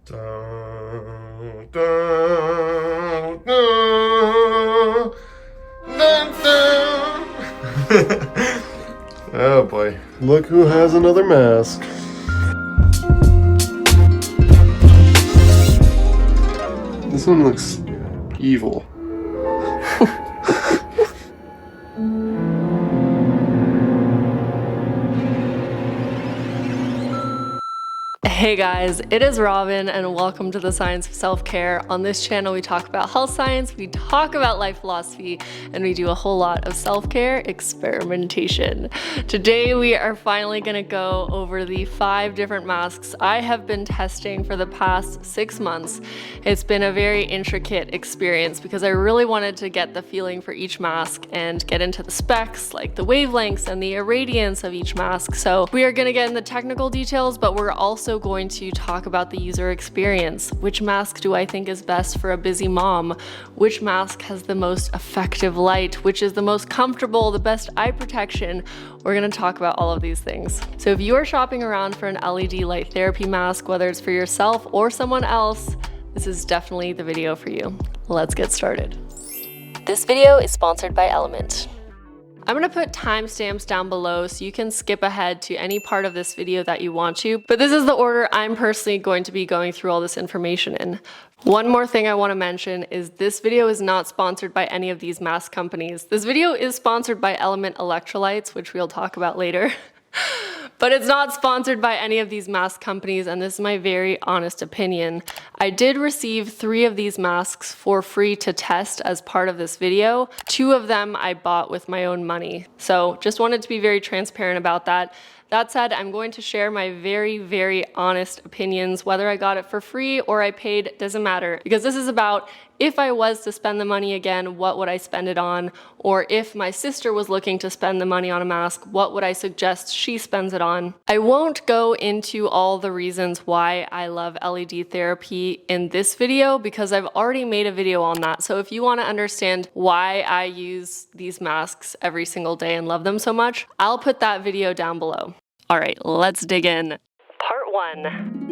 Dun, dun, dun, dun, dun. Oh boy. Look who has another mask. This one looks evil. Hey guys, it is Robin and welcome to the Science of Self-Care. On this channel we talk about health science, we talk about life philosophy, and we do a whole lot of self-care experimentation. Today we are finally going to go over the 5 different masks I have been testing for the past 6 months. It's been a very intricate experience because I really wanted to get the feeling for each mask and get into the specs like the wavelengths and the irradiance of each mask. So we are going to get in the technical details, but we're also going to talk about the user experience. Which mask do I think is best for a busy mom? Which mask has the most effective light? Which is the most comfortable, the best eye protection? We're going to talk about all of these things. So if you are shopping around for an LED light therapy mask, whether it's for yourself or someone else, this is definitely the video for you. Let's get started. This video is sponsored by Element. I'm going to put timestamps down below so you can skip ahead to any part of this video that you want to, but this is the order I'm personally going to be going through all this information in. One more thing I want to mention is this video is not sponsored by any of these mask companies. This video is sponsored by Element Electrolytes, which we'll talk about later. But it's not sponsored by any of these mask companies, and this is my very honest opinion. I did receive 3 of these masks for free to test as part of this video. 2 of them I bought with my own money. So just wanted to be very transparent about that. That said, I'm going to share my very, very honest opinions. Whether I got it for free or I paid doesn't matter, because this is about if I was to spend the money again, what would I spend it on? Or if my sister was looking to spend the money on a mask, what would I suggest she spends it on? I won't go into all the reasons why I love LED therapy in this video because I've already made a video on that. So if you want to understand why I use these masks every single day and love them so much, I'll put that video down below. All right, let's dig in. Part 1.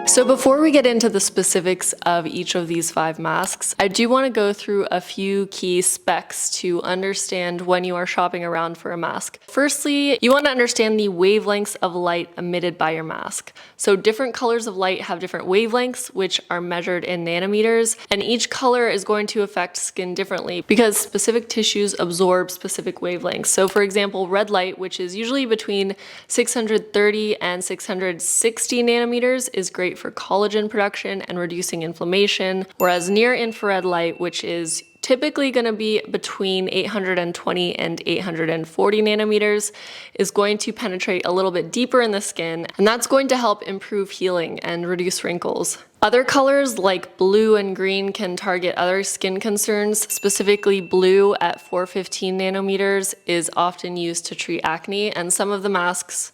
So before we get into the specifics of each of these 5 masks, I do want to go through a few key specs to understand when you are shopping around for a mask. Firstly, you want to understand the wavelengths of light emitted by your mask. So different colors of light have different wavelengths, which are measured in nanometers, and each color is going to affect skin differently because specific tissues absorb specific wavelengths. So for example, red light, which is usually between 630 and 660 nanometers, is great for collagen production and reducing inflammation, whereas near infrared light, which is typically going to be between 820 and 840 nanometers, is going to penetrate a little bit deeper in the skin, and that's going to help improve healing and reduce wrinkles. Other colors like blue and green can target other skin concerns. Specifically, blue at 415 nanometers is often used to treat acne, and some of the masks,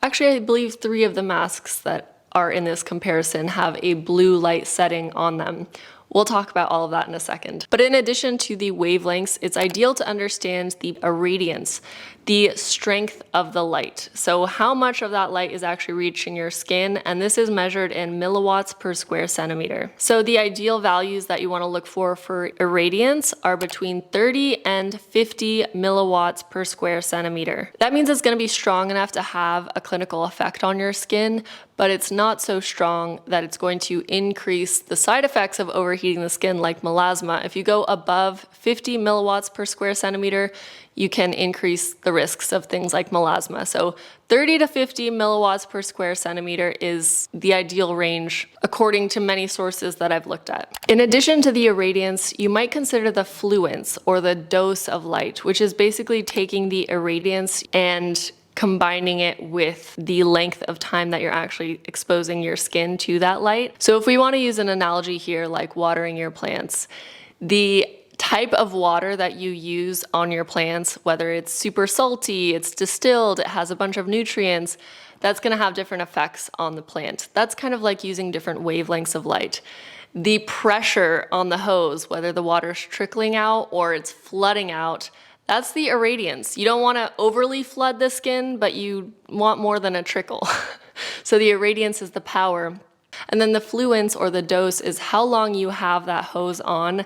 actually I believe 3 of the masks that are in this comparison have a blue light setting on them. We'll talk about all of that in a second. But in addition to the wavelengths, it's ideal to understand the irradiance, the strength of the light. So how much of that light is actually reaching your skin, and this is measured in milliwatts per square centimeter. So the ideal values that you want to look for irradiance are between 30 and 50 milliwatts per square centimeter. That means it's going to be strong enough to have a clinical effect on your skin, but it's not so strong that it's going to increase the side effects of overheating the skin like melasma. If you go above 50 milliwatts per square centimeter, you can increase the risks of things like melasma. So 30 to 50 milliwatts per square centimeter is the ideal range according to many sources that I've looked at. In addition to the irradiance, you might consider the fluence or the dose of light, which is basically taking the irradiance and combining it with the length of time that you're actually exposing your skin to that light. So if we want to use an analogy here, like watering your plants, the type of water that you use on your plants, whether it's super salty, it's distilled, it has a bunch of nutrients, that's going to have different effects on the plant. That's kind of like using different wavelengths of light. The pressure on the hose, whether the water's trickling out or it's flooding out, that's the irradiance. You don't want to overly flood the skin, but you want more than a trickle. So the irradiance is the power. And then the fluence or the dose is how long you have that hose on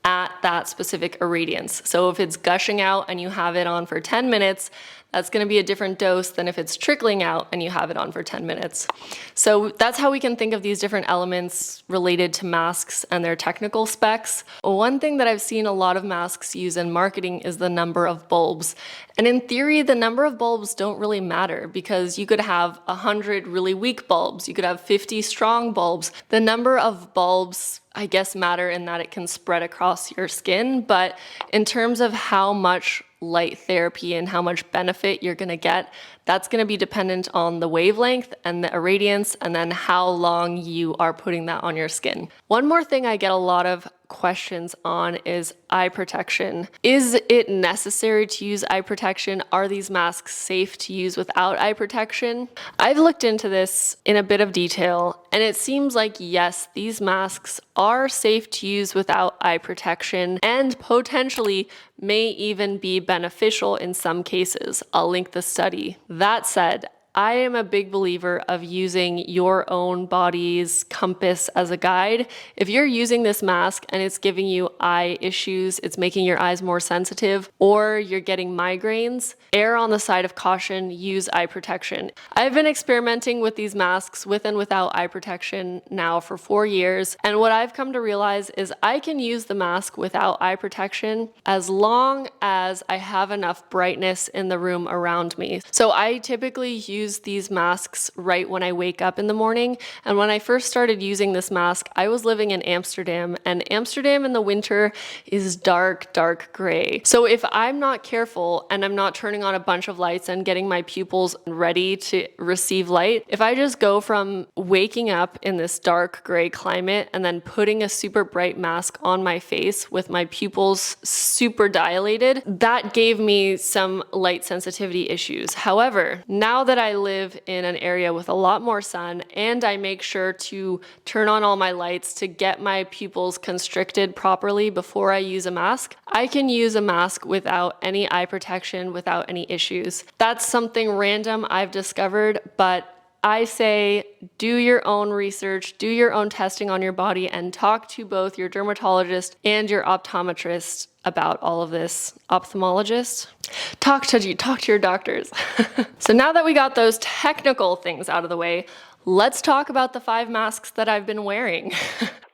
at that specific irradiance. So if it's gushing out and you have it on for 10 minutes, that's going to be a different dose than if it's trickling out and you have it on for 10 minutes. So that's how we can think of these different elements related to masks and their technical specs. One thing that I've seen a lot of masks use in marketing is the number of bulbs. And in theory, the number of bulbs don't really matter because you could have 100 really weak bulbs. You could have 50 strong bulbs. The number of bulbs, I guess, matter in that it can spread across your skin. But in terms of how much light therapy and how much benefit you're going to get, that's going to be dependent on the wavelength and the irradiance and then how long you are putting that on your skin. One more thing I get a lot of questions on is eye protection. Is it necessary to use eye protection? Are these masks safe to use without eye protection? I've looked into this in a bit of detail, and it seems like yes, these masks are safe to use without eye protection and potentially may even be beneficial in some cases. I'll link the study. That said, I am a big believer of using your own body's compass as a guide. If you're using this mask and it's giving you eye issues, it's making your eyes more sensitive, or you're getting migraines, err on the side of caution, use eye protection. I've been experimenting with these masks with and without eye protection now for 4 years, and what I've come to realize is I can use the mask without eye protection as long as I have enough brightness in the room around me. So I typically use these masks right when I wake up in the morning. And when I first started using this mask, I was living in Amsterdam, and Amsterdam in the winter is dark, dark gray. So if I'm not careful and I'm not turning on a bunch of lights and getting my pupils ready to receive light, if I just go from waking up in this dark gray climate and then putting a super bright mask on my face with my pupils super dilated, that gave me some light sensitivity issues. However, now that I live in an area with a lot more sun and I make sure to turn on all my lights to get my pupils constricted properly before I use a mask, I can use a mask without any eye protection, without any issues. That's something random I've discovered, but I say do your own research, do your own testing on your body, and talk to both your dermatologist and your optometrist about all of this. Ophthalmologist? Talk to your doctors. So now that we got those technical things out of the way, let's talk about the 5 masks that I've been wearing.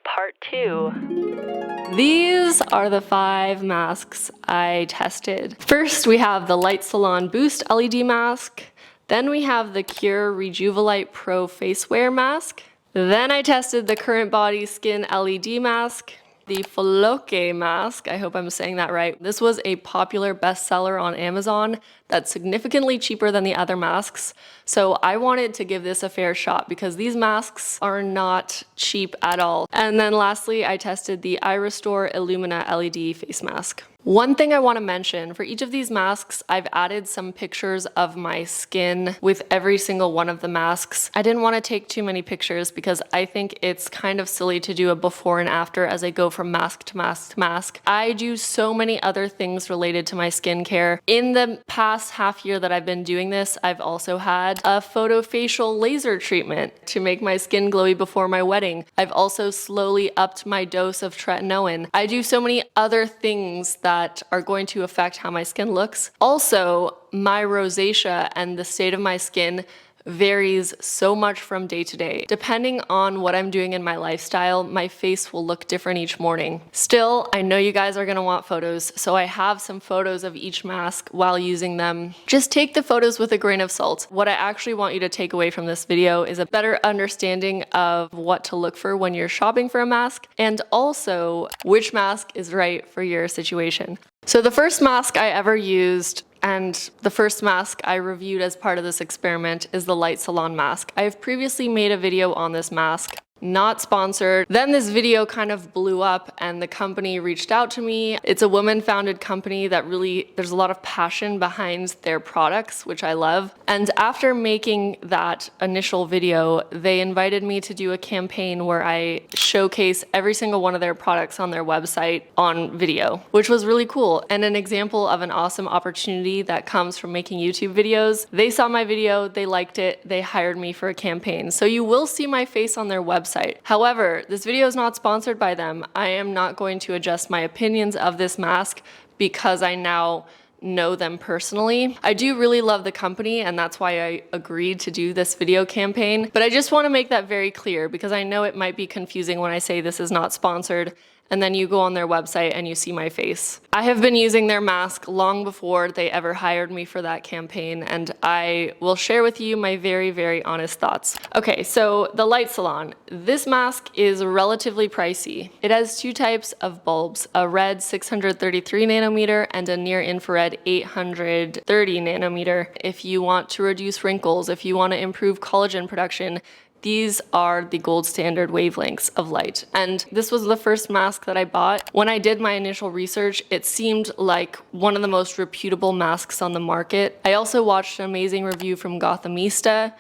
Part 2. These are the 5 masks I tested. First, we have the Light Salon Boost LED mask. Then we have the Qure Rejuvelite Pro Face Wear Mask. Then I tested the Current Body Skin LED mask. The Foloke mask, I hope I'm saying that right. This was a popular bestseller on Amazon that's significantly cheaper than the other masks. So I wanted to give this a fair shot because these masks are not cheap at all. And then lastly, I tested the iRestore Illumina LED face mask. One thing I want to mention, for each of these masks, I've added some pictures of my skin with every single one of the masks. I didn't want to take too many pictures because I think it's kind of silly to do a before and after as I go from mask to mask to mask. I do so many other things related to my skincare. In the past half year that I've been doing this, I've also had a photofacial laser treatment to make my skin glowy before my wedding. I've also slowly upped my dose of tretinoin. I do so many other things that are going to affect how my skin looks. Also, my rosacea and the state of my skin varies so much from day to day. Depending on what I'm doing in my lifestyle, my face will look different each morning. Still, I know you guys are gonna want photos, so I have some photos of each mask while using them. Just take the photos with a grain of salt. What I actually want you to take away from this video is a better understanding of what to look for when you're shopping for a mask, and also which mask is right for your situation. So the first mask I ever used, and the first mask I reviewed as part of this experiment, is the Light Salon mask. I have previously made a video on this mask. Not sponsored. Then this video kind of blew up and the company reached out to me. It's a woman-founded company that really, there's a lot of passion behind their products, which I love. And after making that initial video, they invited me to do a campaign where I showcase every single one of their products on their website on video, which was really cool and an example of an awesome opportunity that comes from making YouTube videos. They saw my video, they liked it, they hired me for a campaign. So you will see my face on their website. However, this video is not sponsored by them. I am not going to adjust my opinions of this mask because I now know them personally. I do really love the company and that's why I agreed to do this video campaign, but I just want to make that very clear because I know it might be confusing when I say this is not sponsored and then you go on their website and you see my face. I have been using their mask long before they ever hired me for that campaign, and I will share with you my very, very honest thoughts. Okay, so the Light Salon. This mask is relatively pricey. It has two types of bulbs, a red 633 nanometer and a near infrared 830 nanometer. If you want to reduce wrinkles, if you want to improve collagen production, these are the gold standard wavelengths of light. And this was the first mask that I bought. When I did my initial research, it seemed like one of the most reputable masks on the market. I also watched an amazing review from Gothamista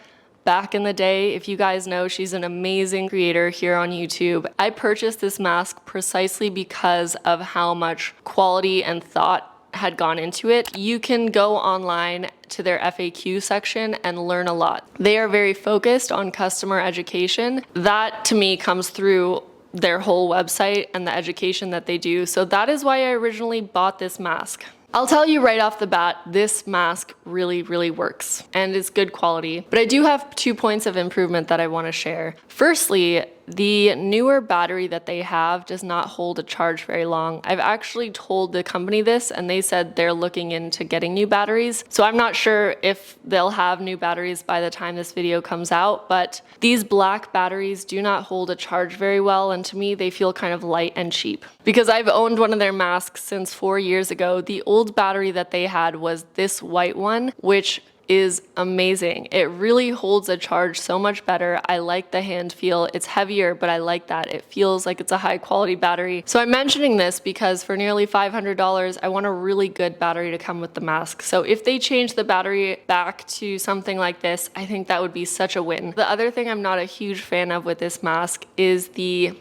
back in the day. If you guys know, she's an amazing creator here on YouTube. I purchased this mask precisely because of how much quality and thought had gone into it. You can go online to their FAQ section and learn a lot. They are very focused on customer education. That to me comes through their whole website and the education that they do. So that is why I originally bought this mask. I'll tell you right off the bat, this mask really, really works and is good quality. But I do have 2 points of improvement that I want to share. Firstly, the newer battery that they have does not hold a charge very long. I've actually told the company this and they said they're looking into getting new batteries. So I'm not sure if they'll have new batteries by the time this video comes out, but these black batteries do not hold a charge very well, and to me they feel kind of light and cheap. Because I've owned one of their masks since 4 years ago. The old battery that they had was this white one, which is amazing. It really holds a charge so much better. I like the hand feel. It's heavier, but I like that. It feels like it's a high quality battery. So I'm mentioning this because for nearly $500, I want a really good battery to come with the mask. So if they change the battery back to something like this, I think that would be such a win. The other thing I'm not a huge fan of with this mask is the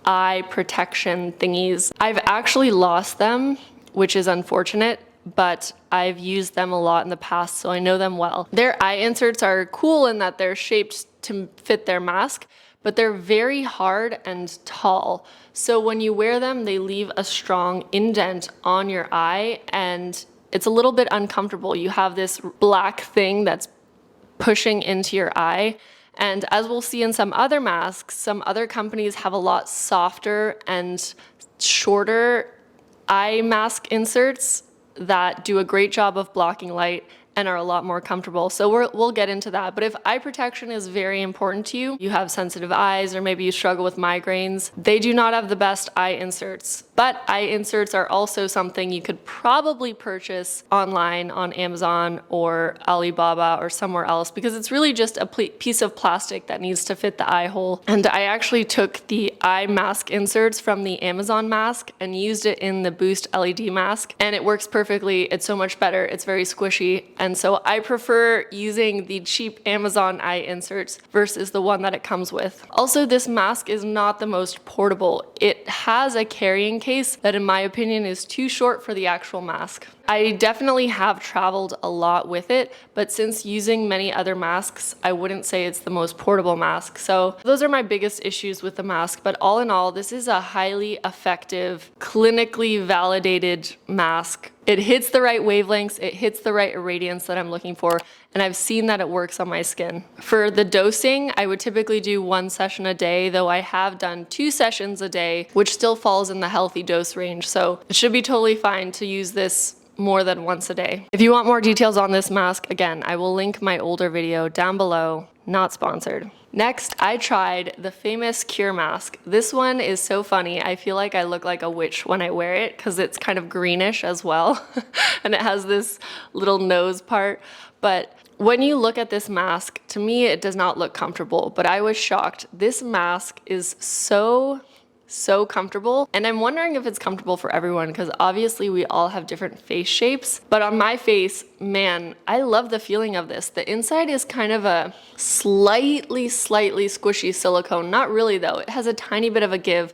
eye protection thingies. I've actually lost them, which is unfortunate, but I've used them a lot in the past, so I know them well. Their eye inserts are cool in that they're shaped to fit their mask, but they're very hard and tall. So when you wear them, they leave a strong indent on your eye, and it's a little bit uncomfortable. You have this black thing that's pushing into your eye. And as we'll see in some other masks, some other companies have a lot softer and shorter eye mask inserts that do a great job of blocking light and are a lot more comfortable. So we'll get into that. But if eye protection is very important to you, you have sensitive eyes, or maybe you struggle with migraines, they do not have the best eye inserts. But eye inserts are also something you could probably purchase online on Amazon or Alibaba or somewhere else, because it's really just a piece of plastic that needs to fit the eye hole. And I actually took the eye mask inserts from the Amazon mask and used it in the Boost LED mask, and it works perfectly. It's so much better. It's very squishy. And so I prefer using the cheap Amazon eye inserts versus the one that it comes with. Also, this mask is not the most portable. It has a carrying case that in my opinion is too short for the actual mask. I definitely have traveled a lot with it, but since using many other masks, I wouldn't say it's the most portable mask. So those are my biggest issues with the mask, but all in all, this is a highly effective, clinically validated mask. It hits the right wavelengths, it hits the right irradiance that I'm looking for, and I've seen that it works on my skin. For the dosing, I would typically do 1 session a day, though I have done 2 sessions a day, which still falls in the healthy dose range. So it should be totally fine to use this more than once a day. If you want more details on this mask, again, I will link my older video down below, not sponsored. Next, I tried the famous Qure Mask. This one is so funny. I feel like I look like a witch when I wear it because it's kind of greenish as well. And it has this little nose part. But When you look at this mask, to me, it does not look comfortable, but I was shocked. This mask is so comfortable, and I'm wondering if it's comfortable for everyone because obviously we all have different face shapes, but on my face, man, I love the feeling of this. The inside is kind of a slightly squishy silicone. Not really though, it has a tiny bit of a give,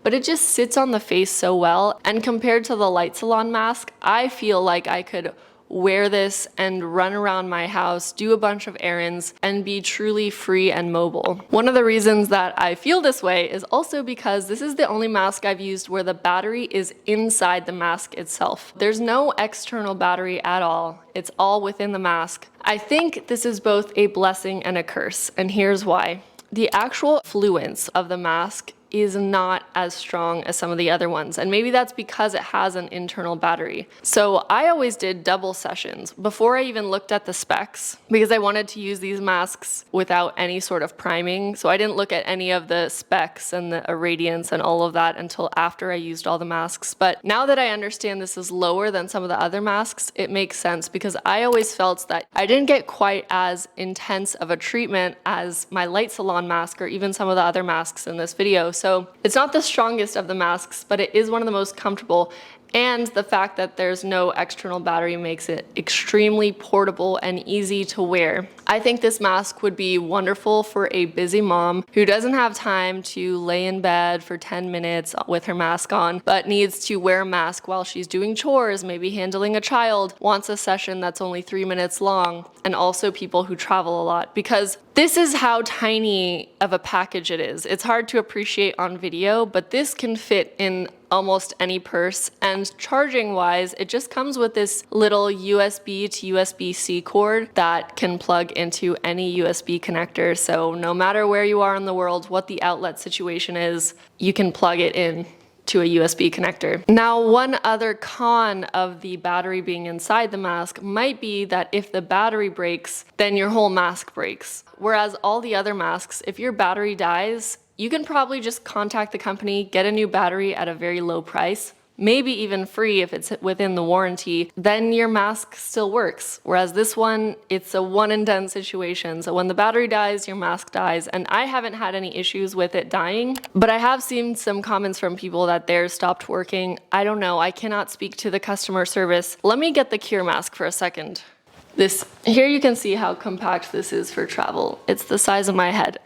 but it just sits on the face so well. And compared to the Light Salon mask, I feel like I could wear this and run around my house, do a bunch of errands, and be truly free and mobile. One of the reasons that I feel this way is also because this is the only mask I've used where the battery is inside the mask itself. There's no external battery at all. It's all within the mask. I think this is both a blessing and a curse, and here's why. The actual fluence of the mask is not as strong as some of the other ones, and maybe that's because it has an internal battery. So I always did double sessions before I even looked at the specs because I wanted to use these masks without any sort of priming. So I didn't look at any of the specs and the irradiance and all of that until after I used all the masks. But now that I understand this is lower than some of the other masks, it makes sense because I always felt that I didn't get quite as intense of a treatment as my Light Salon mask or even some of the other masks in this video. So it's not the strongest of the masks, but it is one of the most comfortable. And the fact that there's no external battery makes it extremely portable and easy to wear. I think this mask would be wonderful for a busy mom who doesn't have time to lay in bed for 10 minutes with her mask on, but needs to wear a mask while she's doing chores, maybe handling a child, wants a session that's only 3 minutes long, and also people who travel a lot, because this is how tiny of a package it is. It's hard to appreciate on video, but this can fit in almost any purse, and charging wise, it just comes with this little USB to USB-C cord that can plug into any USB connector. So no matter where you are in the world, what the outlet situation is, you can plug it in to a USB connector. Now, one other con of the battery being inside the mask might be that if the battery breaks, then your whole mask breaks. Whereas all the other masks, if your battery dies, you can probably just contact the company, get a new battery at a very low price, maybe even free if it's within the warranty, then your mask still works. Whereas this one, it's a one and done situation. So when the battery dies, your mask dies. And I haven't had any issues with it dying, but I have seen some comments from people that theirs stopped working. I don't know, I cannot speak to the customer service. Let me get the Qure Mask for a second. Here you can see how compact this is for travel. It's the size of my head.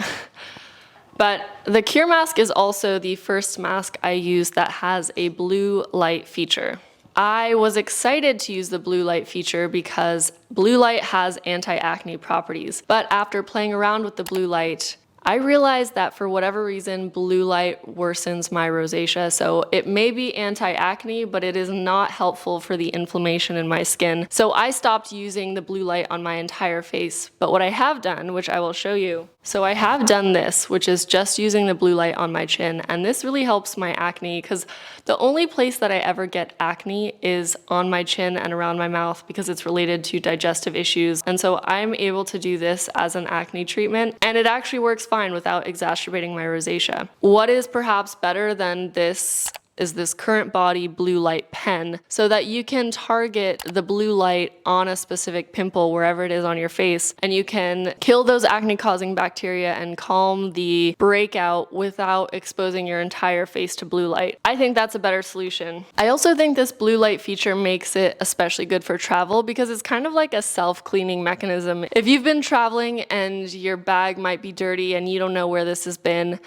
But the Qure Mask is also the first mask I used that has a blue light feature. I was excited to use the blue light feature because blue light has anti-acne properties. But after playing around with the blue light, I realized that for whatever reason, blue light worsens my rosacea. So it may be anti-acne, but it is not helpful for the inflammation in my skin. So I stopped using the blue light on my entire face. But what I have done, which I will show you, so I have done this, which is just using the blue light on my chin. And this really helps my acne because the only place that I ever get acne is on my chin and around my mouth because it's related to digestive issues. And so I'm able to do this as an acne treatment, and it actually works fine without exacerbating my rosacea. What is perhaps better than this is this Current Body blue light pen, so that you can target the blue light on a specific pimple wherever it is on your face, and you can kill those acne causing bacteria and calm the breakout without exposing your entire face to blue light. I think that's a better solution. I also think this blue light feature makes it especially good for travel because it's kind of like a self-cleaning mechanism. If you've been traveling and your bag might be dirty and you don't know where this has been,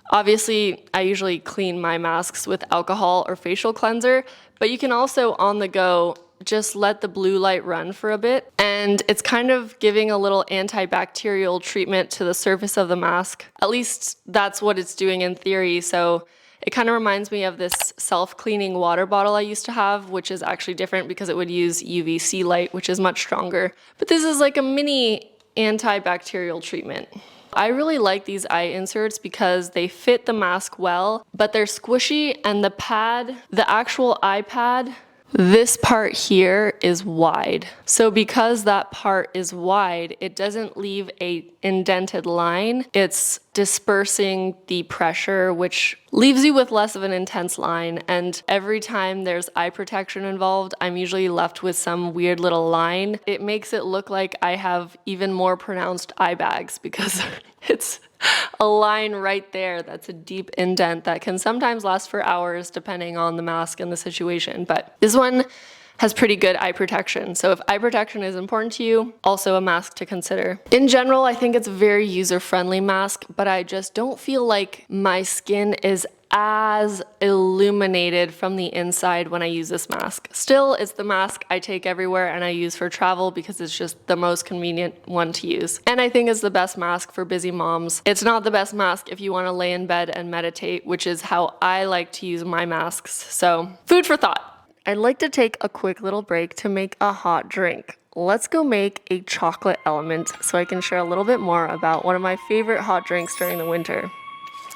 obviously, I usually clean my masks with alcohol or facial cleanser, but you can also on the go just let the blue light run for a bit, and it's kind of giving a little antibacterial treatment to the surface of the mask. At least that's what it's doing in theory. So it kind of reminds me of this self-cleaning water bottle I used to have, which is actually different because it would use UVC light, which is much stronger. But this is like a mini antibacterial treatment. I really like these eye inserts because they fit the mask well, but they're squishy, and the pad, the actual eye pad, this part here is wide. So because that part is wide, it doesn't leave a indented line. It's dispersing the pressure, which leaves you with less of an intense line. And every time there's eye protection involved, I'm usually left with some weird little line. It makes it look like I have even more pronounced eye bags because it's a line right there that's a deep indent that can sometimes last for hours depending on the mask and the situation. But this one has pretty good eye protection. So if eye protection is important to you, also a mask to consider. In general, I think it's a very user-friendly mask, but I just don't feel like my skin is as illuminated from the inside when I use this mask. Still, it's the mask I take everywhere and I use for travel because it's just the most convenient one to use. And I think it's the best mask for busy moms. It's not the best mask if you want to lay in bed and meditate, which is how I like to use my masks. So, food for thought. I'd like to take a quick little break to make a hot drink. Let's go make a chocolate element so I can share a little bit more about one of my favorite hot drinks during the winter.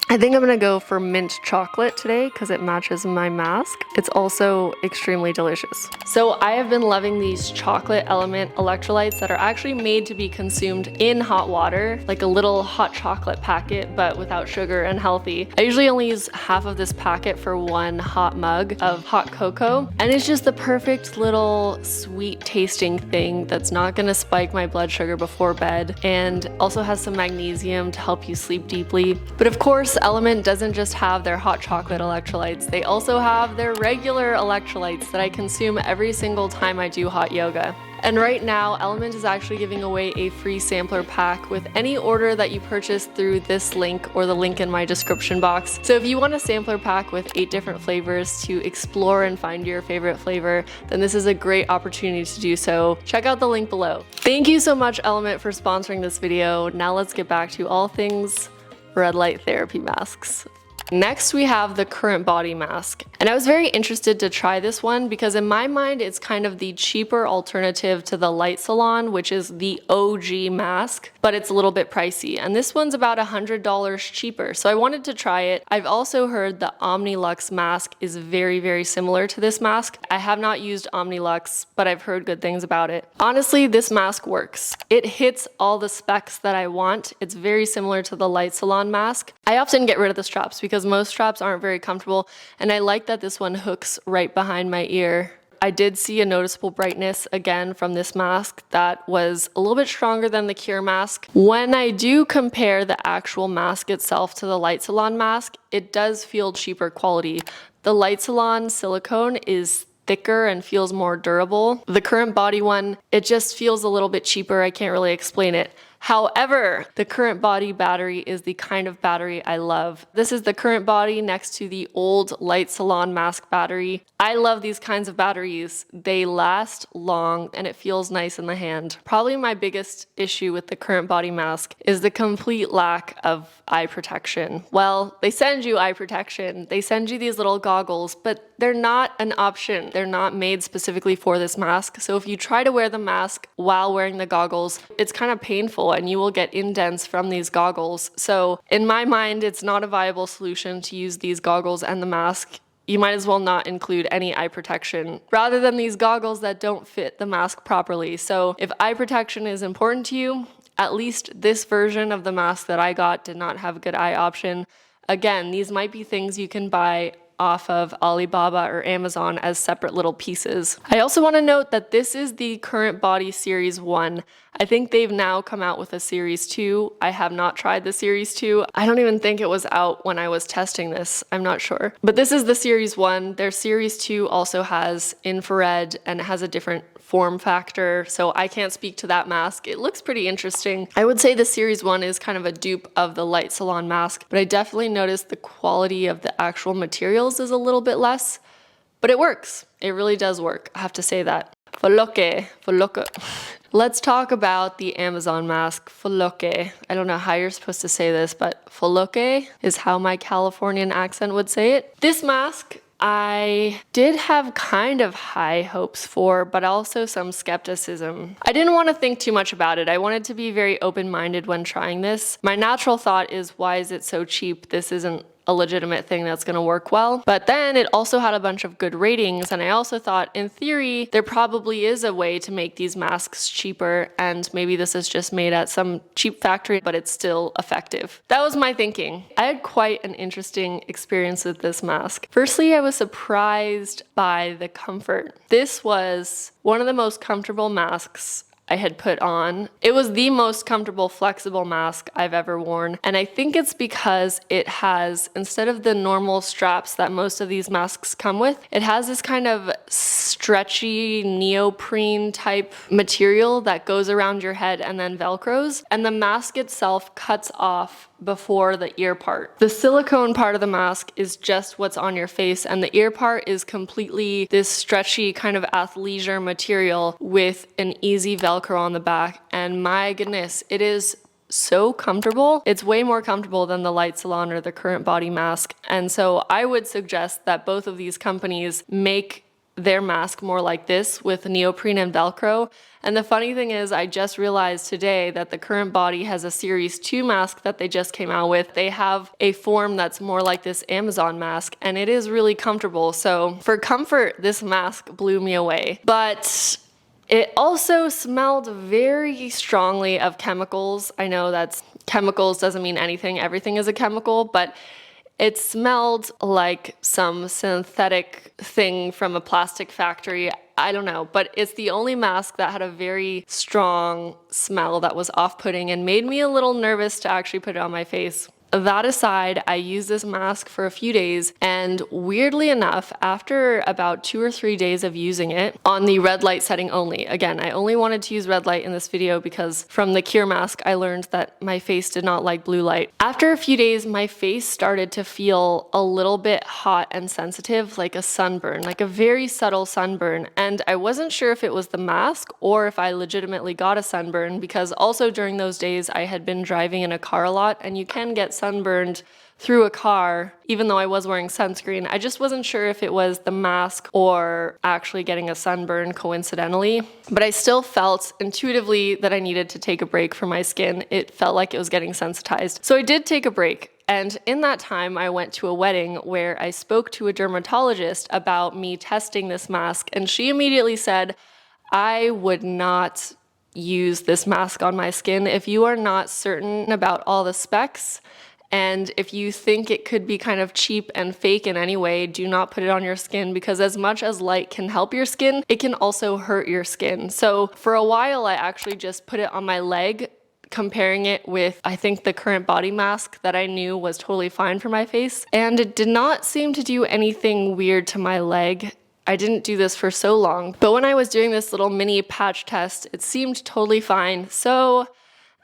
I think I'm gonna go for mint chocolate today because it matches my mask. It's also extremely delicious. So I have been loving these chocolate element electrolytes that are actually made to be consumed in hot water, like a little hot chocolate packet, but without sugar and healthy. I usually only use half of this packet for one hot mug of hot cocoa, and it's just the perfect little sweet tasting thing that's not gonna spike my blood sugar before bed, and also has some magnesium to help you sleep deeply. But of course, Element doesn't just have their hot chocolate electrolytes, they also have their regular electrolytes that I consume every single time I do hot yoga. And right now, Element is actually giving away a free sampler pack with any order that you purchase through this link or the link in my description box. So if you want a sampler pack with 8 different flavors to explore and find your favorite flavor, then this is a great opportunity to do so. Check out the link below. Thank you so much, Element, for sponsoring this video. Now let's get back to all things red light therapy masks. Next, we have the Current Body Mask. And I was very interested to try this one because in my mind, it's kind of the cheaper alternative to the Light Salon, which is the OG mask, but it's a little bit pricey. And this one's about $100 cheaper. So I wanted to try it. I've also heard the Omnilux mask is very, very similar to this mask. I have not used Omnilux, but I've heard good things about it. Honestly, this mask works. It hits all the specs that I want. It's very similar to the Light Salon mask. I often get rid of the straps because most straps aren't very comfortable, and I like that this one hooks right behind my ear. I did see a noticeable brightness again from this mask that was a little bit stronger than the Qure Mask. When I do compare the actual mask itself to the Light Salon mask, it does feel cheaper quality. The Light Salon silicone is thicker and feels more durable. The Current Body one, it just feels a little bit cheaper. I can't really explain it. However, the Current Body battery is the kind of battery I love. This is the Current Body next to the old Light Salon mask battery. I love these kinds of batteries. They last long and it feels nice in the hand. Probably my biggest issue with the Current Body mask is the complete lack of eye protection. Well, they send you eye protection. They send you these little goggles, but they're not an option. They're not made specifically for this mask. So if you try to wear the mask while wearing the goggles, it's kind of painful and you will get indents from these goggles. So in my mind, it's not a viable solution to use these goggles and the mask. You might as well not include any eye protection rather than these goggles that don't fit the mask properly. So if eye protection is important to you, at least this version of the mask that I got did not have a good eye option. Again, these might be things you can buy off of Alibaba or Amazon as separate little pieces. I also want to note that this is the Current Body Series 1. I think they've now come out with a Series 2. I have not tried the Series 2. I don't even think it was out when I was testing this. I'm not sure. But this is the Series 1. Their Series 2 also has infrared and it has a different form factor, so I can't speak to that mask. It looks pretty interesting. I would say the Series 1 is kind of a dupe of the Light Salon mask, but I definitely noticed the quality of the actual materials is a little bit less, but it works. It really does work. I have to say that. Foloke. Let's talk about the Amazon mask, Foloke. I don't know how you're supposed to say this, but Foloke is how my Californian accent would say it. This mask, I did have kind of high hopes for, but also some skepticism. I didn't want to think too much about it. I wanted to be very open-minded when trying this. My natural thought is, why is it so cheap? This isn't a legitimate thing that's going to work well. But then it also had a bunch of good ratings, and I also thought, in theory, there probably is a way to make these masks cheaper, and maybe this is just made at some cheap factory, but it's still effective. That was my thinking. I had quite an interesting experience with this mask. Firstly, I was surprised by the comfort. This was one of the most comfortable masks I had put on. It was the most comfortable, flexible mask I've ever worn. And I think it's because it has, instead of the normal straps that most of these masks come with, it has this kind of stretchy neoprene type material that goes around your head and then Velcros. And the mask itself cuts off before the ear part. The silicone part of the mask is just what's on your face, and the ear part is completely this stretchy kind of athleisure material with an easy Velcro on the back. And my goodness, it is so comfortable. It's way more comfortable than the Light Salon or the Current Body mask. And so I would suggest that both of these companies make their mask more like this with neoprene and Velcro. And the funny thing is, I just realized today that the Current Body has a Series 2 mask that they just came out with. They have a form that's more like this Amazon mask, and it is really comfortable. So for comfort, this mask blew me away. But it also smelled very strongly of chemicals. I know that's chemicals doesn't mean anything. Everything is a chemical, but it smelled like some synthetic thing from a plastic factory. I don't know, but it's the only mask that had a very strong smell that was off-putting and made me a little nervous to actually put it on my face. That aside, I used this mask for a few days, and weirdly enough, after about 2 or 3 days of using it on the red light setting only, again, I only wanted to use red light in this video because from the Qure Mask, I learned that my face did not like blue light. After a few days, my face started to feel a little bit hot and sensitive, like a sunburn, like a very subtle sunburn, and I wasn't sure if it was the mask or if I legitimately got a sunburn, because also during those days, I had been driving in a car a lot, and you can get sunburned through a car, even though I was wearing sunscreen. I just wasn't sure if it was the mask or actually getting a sunburn coincidentally, but I still felt intuitively that I needed to take a break for my skin. It felt like it was getting sensitized. So I did take a break. And in that time, I went to a wedding where I spoke to a dermatologist about me testing this mask, and she immediately said, I would not use this mask on my skin if you are not certain about all the specs. And if you think it could be kind of cheap and fake in any way, do not put it on your skin, because as much as light can help your skin, it can also hurt your skin. So for a while, I actually just put it on my leg, comparing it with, I think, the Current Body mask that I knew was totally fine for my face. And it did not seem to do anything weird to my leg. I didn't do this for so long, but when I was doing this little mini patch test, it seemed totally fine. So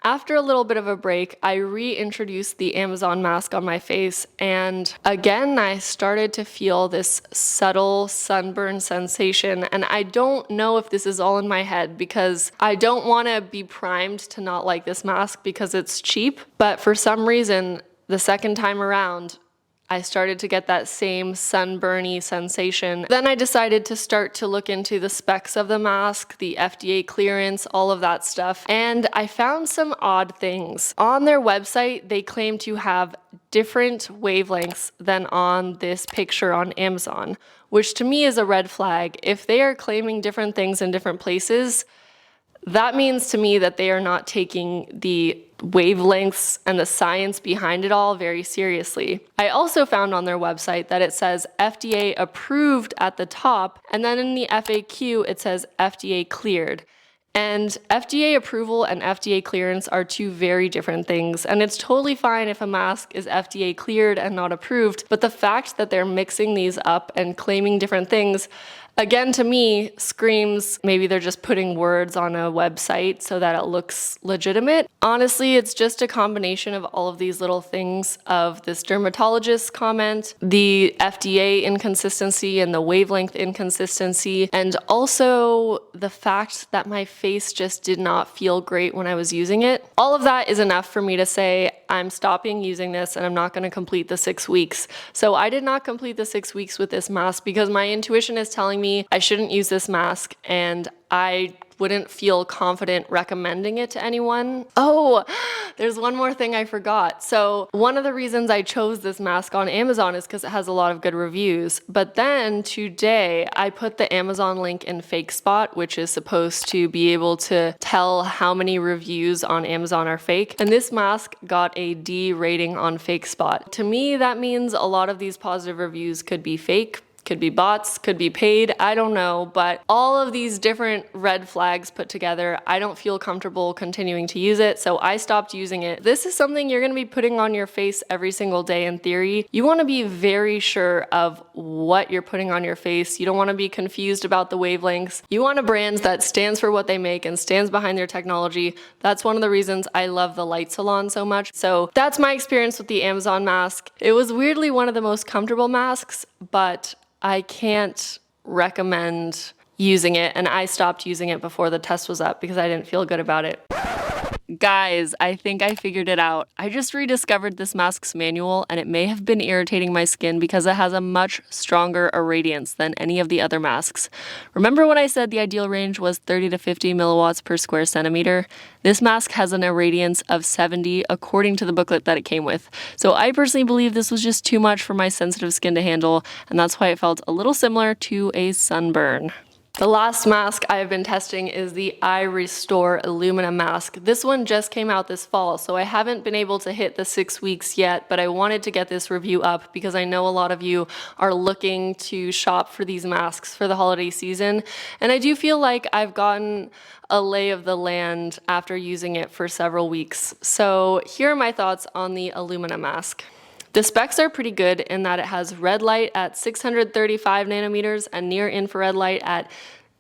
after a little bit of a break, I reintroduced the Amazon mask on my face, and again, I started to feel this subtle sunburn sensation, and I don't know if this is all in my head because I don't want to be primed to not like this mask because it's cheap, but for some reason, the second time around, I started to get that same sunburny sensation. Then I decided to start to look into the specs of the mask, the FDA clearance, all of that stuff. And I found some odd things. On their website, they claim to have different wavelengths than on this picture on Amazon, which to me is a red flag. If they are claiming different things in different places, that means to me that they are not taking the wavelengths and the science behind it all very seriously. I also found on their website that it says FDA approved at the top, and then in the FAQ it says FDA cleared. And FDA approval and FDA clearance are two very different things, and it's totally fine if a mask is FDA cleared and not approved, but the fact that they're mixing these up and claiming different things, again, to me, screams maybe they're just putting words on a website so that it looks legitimate. Honestly, it's just a combination of all of these little things of this dermatologist's comment, the FDA inconsistency and the wavelength inconsistency, and also the fact that my face just did not feel great when I was using it. All of that is enough for me to say, I'm stopping using this and I'm not going to complete the 6 weeks. So I did not complete the 6 weeks with this mask because my intuition is telling me I shouldn't use this mask, and I wouldn't feel confident recommending it to anyone. Oh, there's one more thing I forgot. So one of the reasons I chose this mask on Amazon is because it has a lot of good reviews. But then today I put the Amazon link in FakeSpot, which is supposed to be able to tell how many reviews on Amazon are fake. And this mask got a D rating on FakeSpot. To me, that means a lot of these positive reviews could be fake. Could be bots, could be paid, I don't know, but all of these different red flags put together, I don't feel comfortable continuing to use it, so I stopped using it. This is something you're gonna be putting on your face every single day in theory. You wanna be very sure of what you're putting on your face. You don't wanna be confused about the wavelengths. You want a brand that stands for what they make and stands behind their technology. That's one of the reasons I love the Light Salon so much. So that's my experience with the Amazon mask. It was weirdly one of the most comfortable masks, but I can't recommend using it, and I stopped using it before the test was up because I didn't feel good about it. Guys, I think I figured it out. I just rediscovered this mask's manual, and it may have been irritating my skin because it has a much stronger irradiance than any of the other masks. Remember when I said the ideal range was 30 to 50 milliwatts per square centimeter? This mask has an irradiance of 70 according to the booklet that it came with. So I personally believe this was just too much for my sensitive skin to handle, and that's why it felt a little similar to a sunburn. The last mask I have been testing is the iRestore aluminum mask. This one just came out this fall, so I haven't been able to hit the 6 weeks yet, but I wanted to get this review up because I know a lot of you are looking to shop for these masks for the holiday season. And I do feel like I've gotten a lay of the land after using it for several weeks. So here are my thoughts on the aluminum mask. The specs are pretty good in that it has red light at 635 nanometers and near infrared light at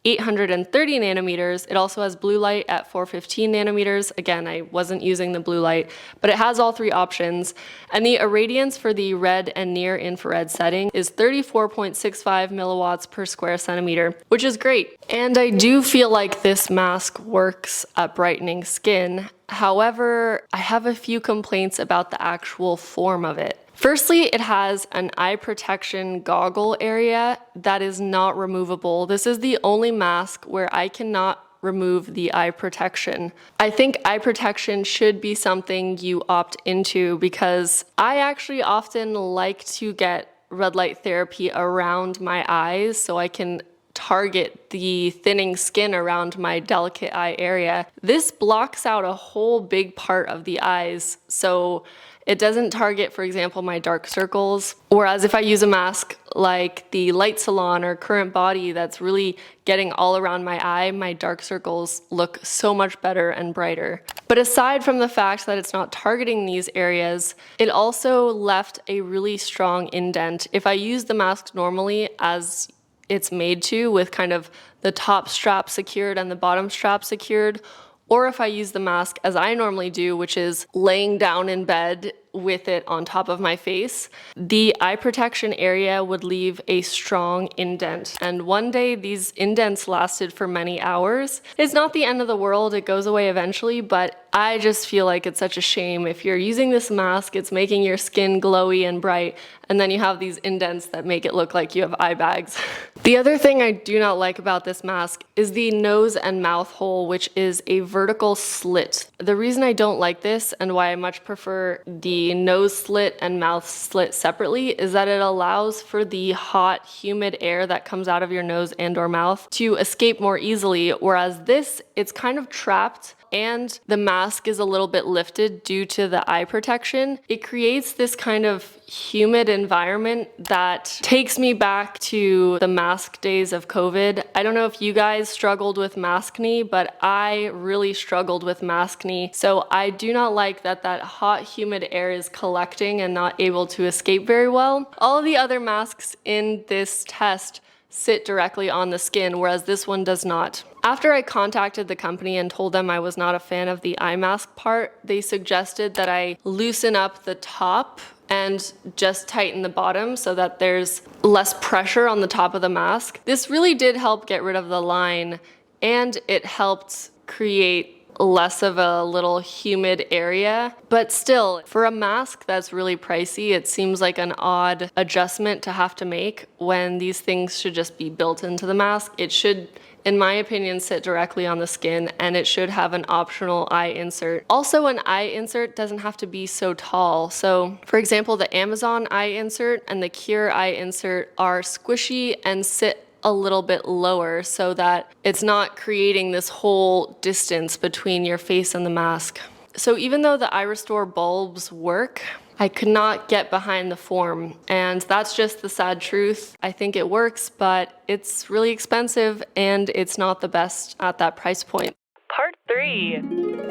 830 nanometers. It also has blue light at 415 nanometers. Again, I wasn't using the blue light, but it has all three options. And the irradiance for the red and near infrared setting is 34.65 milliwatts per square centimeter, which is great. And I do feel like this mask works at brightening skin. However, I have a few complaints about the actual form of it. Firstly, it has an eye protection goggle area that is not removable. This is the only mask where I cannot remove the eye protection. I think eye protection should be something you opt into because I actually often like to get red light therapy around my eyes so I can target the thinning skin around my delicate eye area. This blocks out a whole big part of the eyes, so it doesn't target, for example, my dark circles. Whereas if I use a mask like the Light Salon or Current Body that's really getting all around my eye, my dark circles look so much better and brighter. But aside from the fact that it's not targeting these areas, it also left a really strong indent. If I use the mask normally as it's made to, with kind of the top strap secured and the bottom strap secured, or if I use the mask as I normally do, which is laying down in bed with it on top of my face, the eye protection area would leave a strong indent. And one day these indents lasted for many hours. It's not the end of the world, it goes away eventually, but I just feel like it's such a shame. If you're using this mask, it's making your skin glowy and bright, and then you have these indents that make it look like you have eye bags. The other thing I do not like about this mask is the nose and mouth hole, which is a vertical slit. The reason I don't like this and why I much prefer the nose slit and mouth slit separately is that it allows for the hot, humid air that comes out of your nose and or mouth to escape more easily, whereas this, it's kind of trapped and the mask is a little bit lifted due to the eye protection. It creates this kind of humid environment that takes me back to the mask days of COVID. I don't know if you guys struggled with maskne, but I really struggled with maskne. So I do not like that that hot, humid air is collecting and not able to escape very well. All of the other masks in this test sit directly on the skin, whereas this one does not. After I contacted the company and told them I was not a fan of the eye mask part, they suggested that I loosen up the top and just tighten the bottom so that there's less pressure on the top of the mask. This really did help get rid of the line, and it helped create less of a little humid area. But still, for a mask that's really pricey, it seems like an odd adjustment to have to make when these things should just be built into the mask. It should, in my opinion, sit directly on the skin, and it should have an optional eye insert. Also, an eye insert doesn't have to be so tall. So for example, the Amazon eye insert and the Qure eye insert are squishy and sit a little bit lower so that it's not creating this whole distance between your face and the mask. So even though the iRestore bulbs work, I could not get behind the form, and that's just the sad truth. I think it works, but it's really expensive and it's not the best at that price point. Part 3.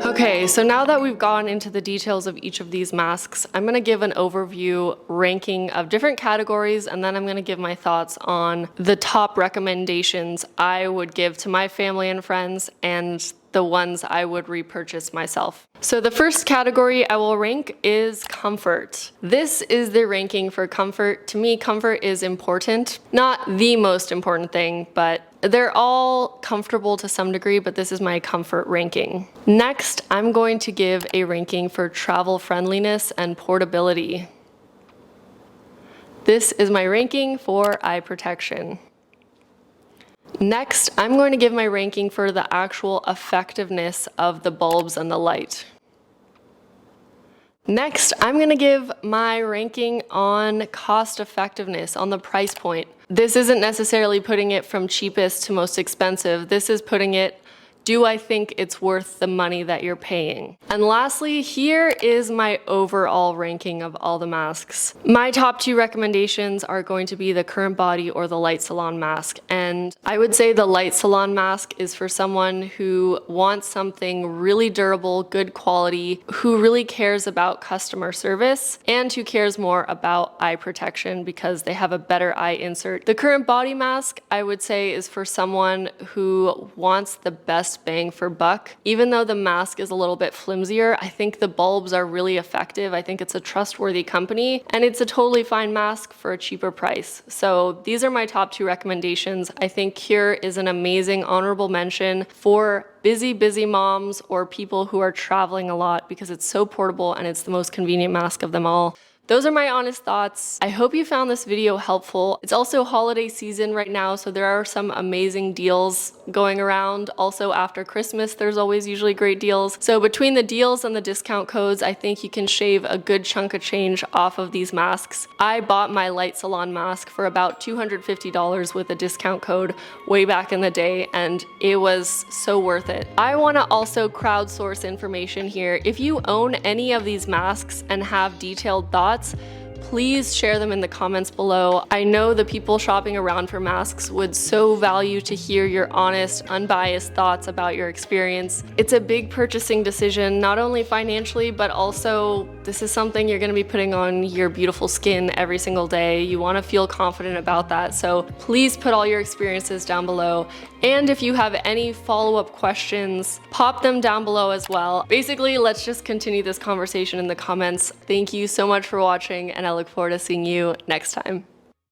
Okay, so now that we've gone into the details of each of these masks, I'm gonna give an overview ranking of different categories, and then I'm gonna give my thoughts on the top recommendations I would give to my family and friends and the ones I would repurchase myself. So the first category I will rank is comfort. This is the ranking for comfort. To me, comfort is important. Not the most important thing, but they're all comfortable to some degree, but this is my comfort ranking. Next, I'm going to give a ranking for travel friendliness and portability. This is my ranking for eye protection. Next, I'm going to give my ranking for the actual effectiveness of the bulbs and the light. Next, I'm going to give my ranking on cost effectiveness, on the price point. This isn't necessarily putting it from cheapest to most expensive. This is putting it, do I think it's worth the money that you're paying? And lastly, here is my overall ranking of all the masks. My top 2 recommendations are going to be the Current Body or the Light Salon mask. And I would say the Light Salon mask is for someone who wants something really durable, good quality, who really cares about customer service, and who cares more about eye protection because they have a better eye insert. The Current Body mask, I would say, is for someone who wants the best bang for buck. Even though the mask is a little bit flimsier, I think the bulbs are really effective. I think it's a trustworthy company, and it's a totally fine mask for a cheaper price. So these are my top 2 recommendations. I think Qure is an amazing honorable mention for busy moms or people who are traveling a lot because it's so portable and it's the most convenient mask of them all. Those are my honest thoughts. I hope you found this video helpful. It's also holiday season right now, so there are some amazing deals going around. Also after Christmas, there's always usually great deals. So between the deals and the discount codes, I think you can shave a good chunk of change off of these masks. I bought my Light Salon mask for about $250 with a discount code way back in the day, and it was so worth it. I want to also crowdsource information here. If you own any of these masks and have detailed thoughts, please share them in the comments below. I know the people shopping around for masks would so value to hear your honest, unbiased thoughts about your experience. It's a big purchasing decision, not only financially, but also this is something you're going to be putting on your beautiful skin every single day. You want to feel confident about that. So please put all your experiences down below. And if you have any follow-up questions, pop them down below as well. Basically, let's just continue this conversation in the comments. Thank you so much for watching, and I look forward to seeing you next time.